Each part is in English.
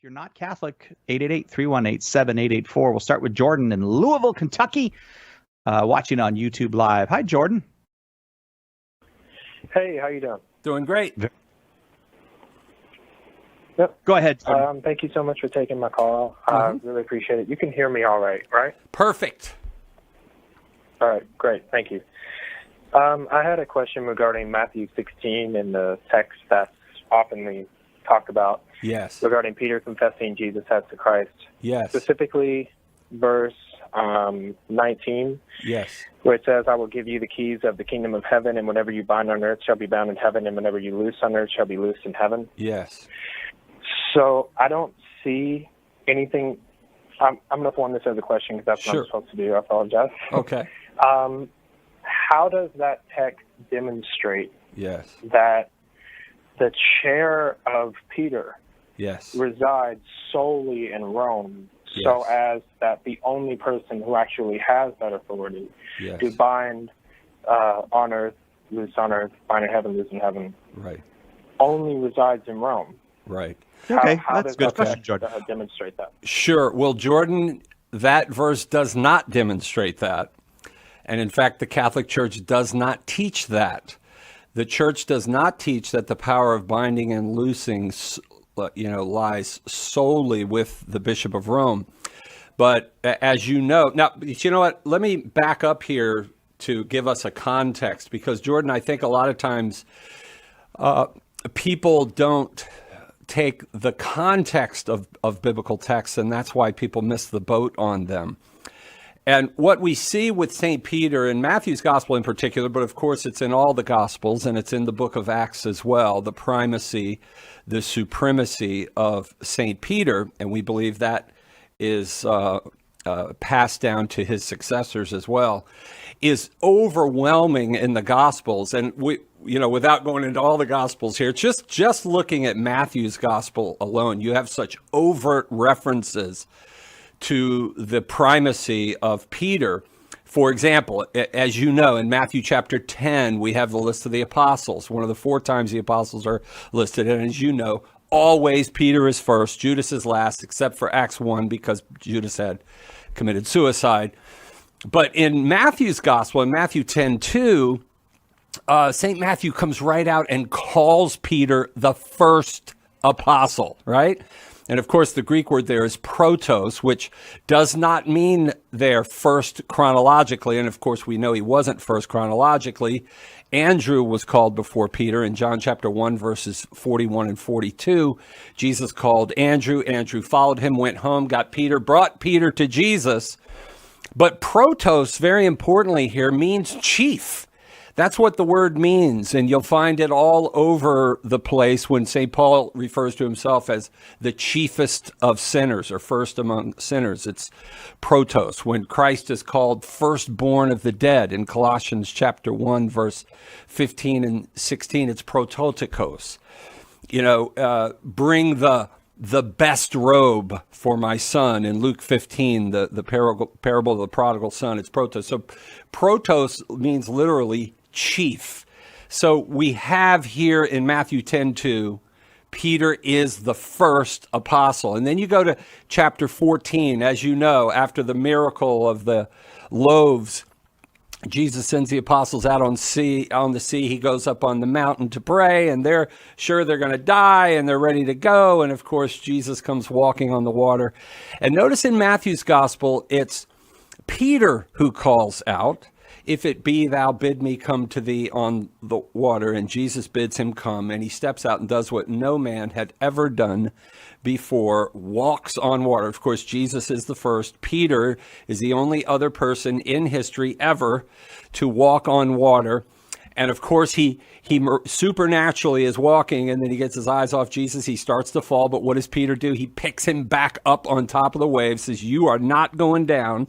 If you're not Catholic, 888-318-7884. We'll start with Jordan in Louisville, Kentucky, watching on YouTube Live. Hi, Jordan. Hey, how you doing? Doing great. Yep. Go ahead, Jordan. Thank you so much for taking my call. I really appreciate it. You can hear me all right? Perfect. All right, great. Thank you. I had a question regarding Matthew 16 and the text that's often talked about. Yes. Regarding Peter confessing Jesus as the Christ. Yes. Specifically, verse 19. Yes. Where it says, I will give you the keys of the kingdom of heaven, and whatever you bind on earth shall be bound in heaven, and whatever you loose on earth shall be loosed in heaven. Yes. So I don't see anything. I'm going to form this as a question because that's what I'm supposed to do. I apologize. Okay. How does that text demonstrate that the chair of Peter resides solely in Rome, so as that the only person who actually has that authority to bind on earth, loose on earth, bind in heaven, loose in heaven, only resides in Rome? Right. Okay, how that's does a good that question, Jordan. demonstrate that? Sure. Well, Jordan, that verse does not demonstrate that. And in fact, the Catholic Church does not teach that. The Church does not teach that the power of binding and loosing, lies solely with the Bishop of Rome. But as you know, now, you know what? Let me back up here to give us a context, because Jordan, I think a lot of times people don't take the context of biblical texts, and that's why people miss the boat on them. And what we see with St. Peter in Matthew's gospel in particular, but of course it's in all the gospels and it's in the book of Acts as well, the primacy, the supremacy of St. Peter, and we believe that is passed down to his successors as well, is overwhelming in the gospels. And we, without going into all the gospels here, just looking at Matthew's gospel alone, you have such overt references to the primacy of Peter. For example, as you know, in Matthew chapter 10, we have the list of the apostles, one of the 4 times the apostles are listed. And as you know, always Peter is first, Judas is last, except for Acts 1, because Judas had committed suicide. But in Matthew's gospel, in Matthew 10:2, St. Matthew comes right out and calls Peter the first apostle, right? And of course, the Greek word there is protos, which does not mean they're first chronologically. And of course, we know he wasn't first chronologically. Andrew was called before Peter in John chapter 1, verses 41 and 42. Jesus called Andrew. Andrew followed him, went home, got Peter, brought Peter to Jesus. But protos, very importantly here, means chief. That's what the word means, and you'll find it all over the place when St. Paul refers to himself as the chiefest of sinners, or first among sinners. It's protos. When Christ is called firstborn of the dead in Colossians chapter 1, verse 15 and 16, it's prototokos. Bring the best robe for my son in Luke 15, the parable of the prodigal son. It's protos. So protos means literally chief. So we have here in Matthew 10:2, Peter is the first apostle. And then you go to chapter 14, as you know, after the miracle of the loaves, Jesus sends the apostles out on the sea. He goes up on the mountain to pray, and they're sure they're going to die, and they're ready to go. And of course, Jesus comes walking on the water. And notice in Matthew's gospel, it's Peter who calls out, "If it be thou, bid me come to thee on the water." And Jesus bids him come, and he steps out and does what no man had ever done before, walks on water. Of course, Jesus is the first. Peter is the only other person in history ever to walk on water. And of course, he supernaturally is walking, and then he gets his eyes off Jesus. He starts to fall, but what does Peter do? He picks him back up on top of the waves, says, "You are not going down."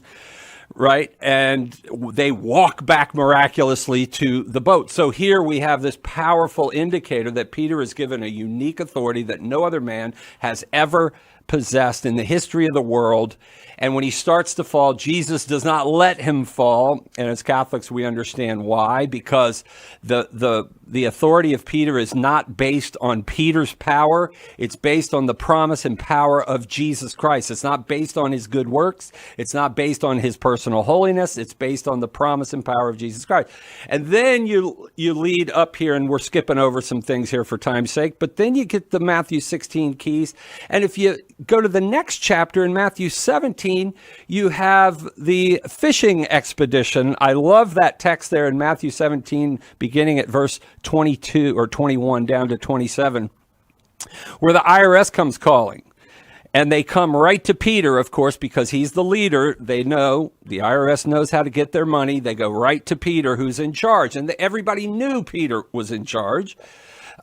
Right? And they walk back miraculously to the boat. So here we have this powerful indicator that Peter is given a unique authority that no other man has ever possessed in the history of the world. And when he starts to fall, Jesus does not let him fall. And as Catholics, we understand why, because the authority of Peter is not based on Peter's power. It's based on the promise and power of Jesus Christ. It's not based on his good works. It's not based on his personal holiness. It's based on the promise and power of Jesus Christ. And then you lead up here, and we're skipping over some things here for time's sake, but then you get the Matthew 16 keys. And if you go to the next chapter in Matthew 17, you have the fishing expedition. I love that text there in Matthew 17, beginning at verse 22 or 21 down to 27, where the IRS comes calling. And they come right to Peter, of course, because he's the leader. They know, the IRS knows how to get their money. They go right to Peter, who's in charge. And everybody knew Peter was in charge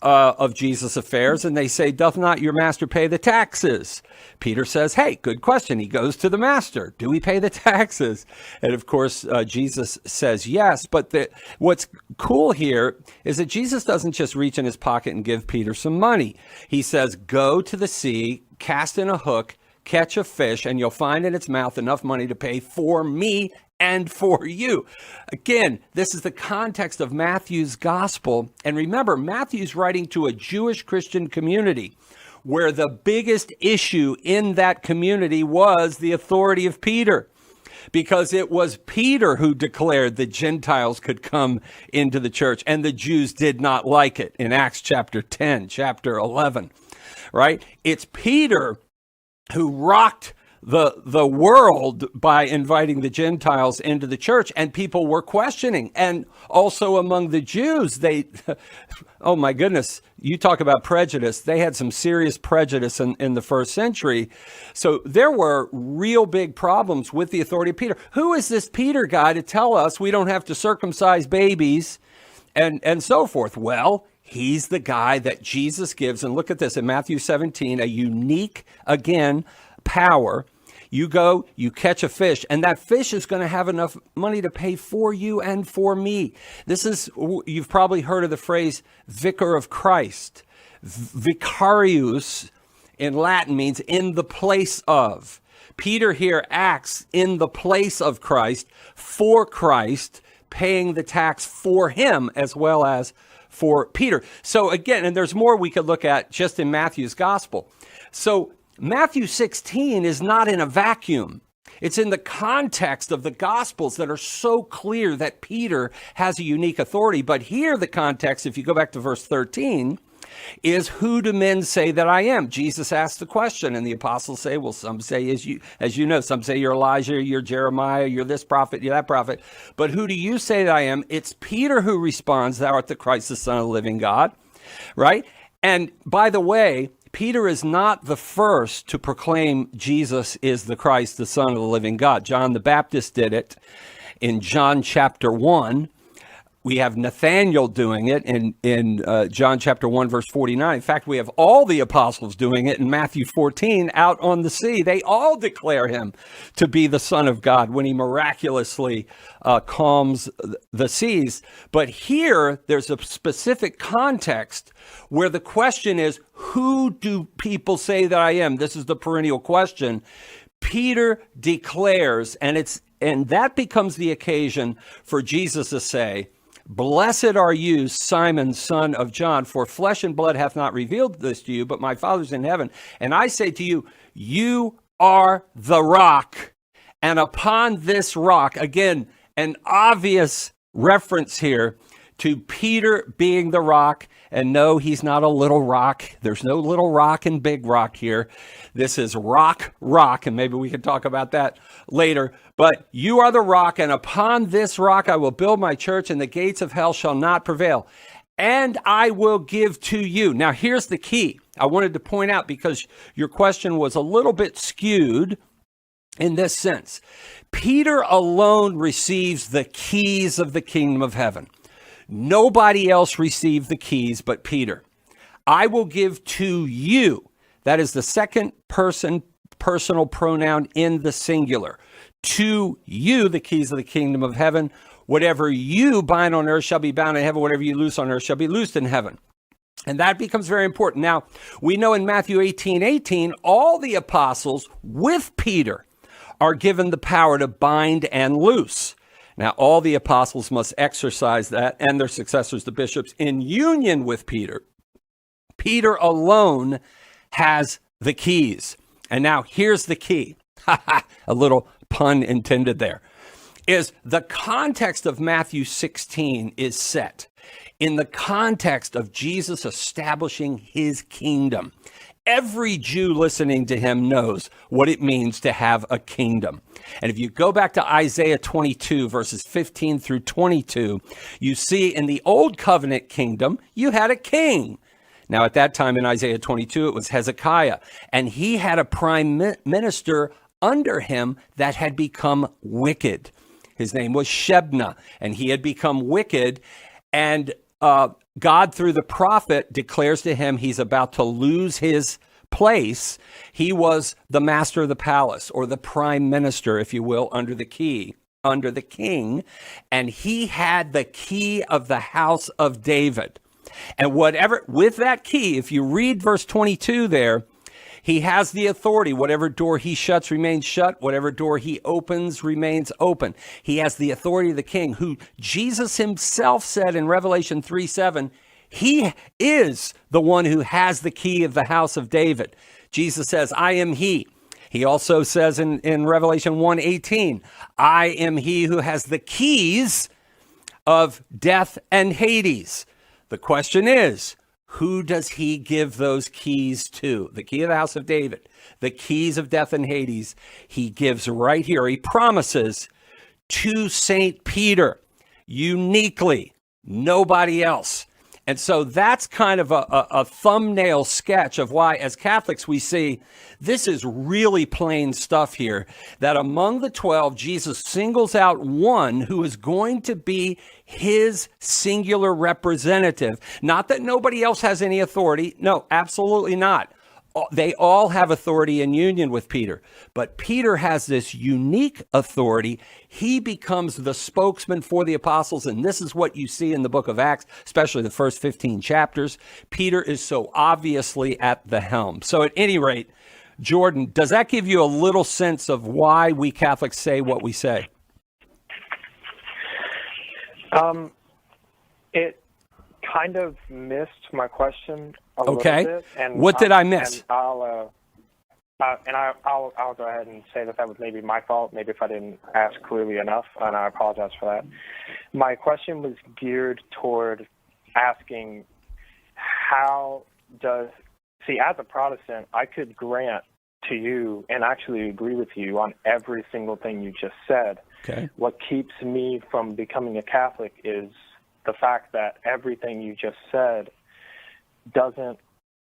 of Jesus' affairs. And they say, doth not your master pay the taxes? Peter says, hey, good question. He goes to the master. Do we pay the taxes? And of course, Jesus says yes. But what's cool here is that Jesus doesn't just reach in his pocket and give Peter some money. He says, go to the sea, cast in a hook, catch a fish, and you'll find in its mouth enough money to pay for me and for you. Again, this is the context of Matthew's gospel. And remember, Matthew's writing to a Jewish Christian community where the biggest issue in that community was the authority of Peter, because it was Peter who declared the Gentiles could come into the church, and the Jews did not like it in Acts chapter 10, chapter 11, right? It's Peter who rocked the world by inviting the Gentiles into the church, and people were questioning. And also among the Jews, oh my goodness, you talk about prejudice. They had some serious prejudice in the first century. So there were real big problems with the authority of Peter. Who is this Peter guy to tell us we don't have to circumcise babies and so forth? Well, he's the guy that Jesus gives. And look at this in Matthew 17, a unique, again, power. You go, you catch a fish, and that fish is going to have enough money to pay for you and for me. You've probably heard of the phrase vicar of Christ. Vicarius in Latin means in the place of. Peter here acts in the place of Christ, for Christ, paying the tax for him as well as for Peter. So again, and there's more we could look at just in Matthew's gospel. So Matthew 16 is not in a vacuum. It's in the context of the Gospels that are so clear that Peter has a unique authority. But here the context, if you go back to verse 13, is who do men say that I am? Jesus asked the question, and the apostles say, well, some say, as you know, some say you're Elijah, you're Jeremiah, you're this prophet, you're that prophet. But who do you say that I am? It's Peter who responds, thou art the Christ, the Son of the living God, right? And by the way, Peter is not the first to proclaim Jesus is the Christ, the Son of the living God. John the Baptist did it in John chapter 1. We have Nathanael doing it in John chapter 1, verse 49. In fact, we have all the apostles doing it in Matthew 14 out on the sea. They all declare him to be the Son of God when he miraculously calms the seas. But here, there's a specific context where the question is, who do people say that I am? This is the perennial question. Peter declares, and that becomes the occasion for Jesus to say, blessed are you, Simon, son of John, for flesh and blood hath not revealed this to you, but my Father's in heaven. And I say to you, you are the rock. And upon this rock, again, an obvious reference here to Peter being the rock. And no, he's not a little rock. There's no little rock and big rock here. This is rock, and maybe we can talk about that later. But you are the rock, and upon this rock I will build my church, and the gates of hell shall not prevail. And I will give to you. Now, here's the key. I wanted to point out, because your question was a little bit skewed in this sense. Peter alone receives the keys of the kingdom of heaven. Nobody else received the keys but Peter. I will give to you. That is the second person personal pronoun in the singular. To you, the keys of the kingdom of heaven. Whatever you bind on earth shall be bound in heaven. Whatever you loose on earth shall be loosed in heaven. And that becomes very important. Now, we know in Matthew 18:18, all the apostles with Peter are given the power to bind and loose. Now, all the apostles must exercise that, and their successors, the bishops, in union with Peter. Peter alone has the keys. And now here's the key. A little pun intended there. Is the context of Matthew 16 is set in the context of Jesus establishing his kingdom. Every Jew listening to him knows what it means to have a kingdom. And if you go back to Isaiah 22, verses 15 through 22, you see in the Old Covenant kingdom, you had a king. Now, at that time in Isaiah 22, it was Hezekiah, and he had a prime minister under him that had become wicked. His name was Shebna, and he had become wicked, and God, through the prophet, declares to him he's about to lose his place. He was the master of the palace, or the prime minister, if you will, under the king, and he had the key of the house of David. And whatever, with that key, if you read verse 22 there, he has the authority. Whatever door he shuts remains shut. Whatever door he opens remains open. He has the authority of the king, who Jesus himself said in Revelation 3:7, he is the one who has the key of the house of David. Jesus says, I am he. He also says in Revelation 1:18, I am he who has the keys of death and Hades. The question is, who does he give those keys to? The key of the house of David, the keys of death and Hades, he gives right here. He promises to St. Peter, uniquely, nobody else. And so that's kind of a thumbnail sketch of why, as Catholics, we see this is really plain stuff here, that among the 12, Jesus singles out one who is going to be his singular representative. Not that nobody else has any authority. No, absolutely not. They all have authority in union with Peter, but Peter has this unique authority. He becomes the spokesman for the apostles, and this is what you see in the book of Acts, especially the first 15 chapters. Peter is so obviously at the helm. So at any rate, Jordan, does that give you a little sense of why we Catholics say what we say? It kind of missed my question a little bit. And what did I miss? And I'll go ahead and say that was maybe my fault, maybe if I didn't ask clearly enough, and I apologize for that. My question was geared toward asking as a Protestant, I could grant to you and actually agree with you on every single thing you just said. Okay. What keeps me from becoming a Catholic is the fact that everything you just said doesn't.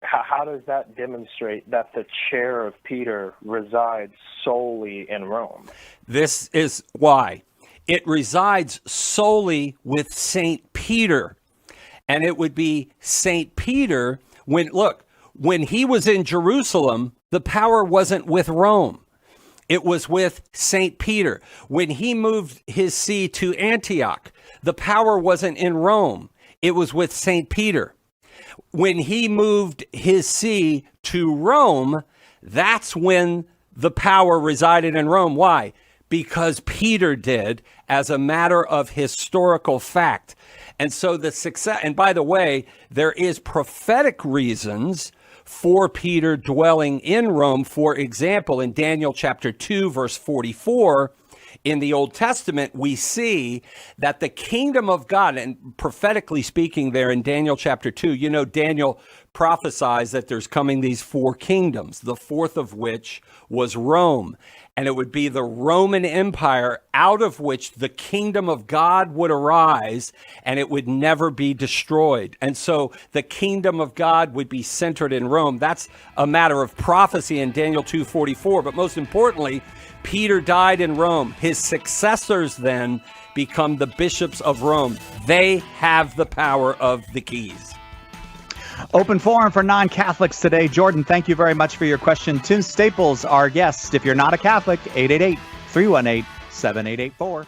How does that demonstrate that the chair of Peter resides solely in Rome? This is why. It resides solely with St. Peter. And it would be St. Peter when he was in Jerusalem, the power wasn't with Rome. It was with St. Peter. When he moved his see to Antioch, the power wasn't in Rome. It was with St. Peter. When he moved his see to Rome, that's when the power resided in Rome. Why? Because Peter did, as a matter of historical fact. And so the success, and by the way, there is prophetic reasons for Peter dwelling in Rome. For example, in Daniel chapter 2, verse 44, in the Old Testament, we see that the kingdom of God, and prophetically speaking there in Daniel chapter 2, Daniel prophesies that there's coming these four kingdoms, the fourth of which was Rome. And it would be the Roman Empire out of which the kingdom of God would arise, and it would never be destroyed. And so the kingdom of God would be centered in Rome. That's a matter of prophecy in Daniel 2:44. But most importantly, Peter died in Rome. His successors then become the bishops of Rome. They have the power of the keys. Open forum for non-Catholics today. Jordan, thank you very much for your question. Tim Staples, our guest. If you're not a Catholic, 888-318-7884.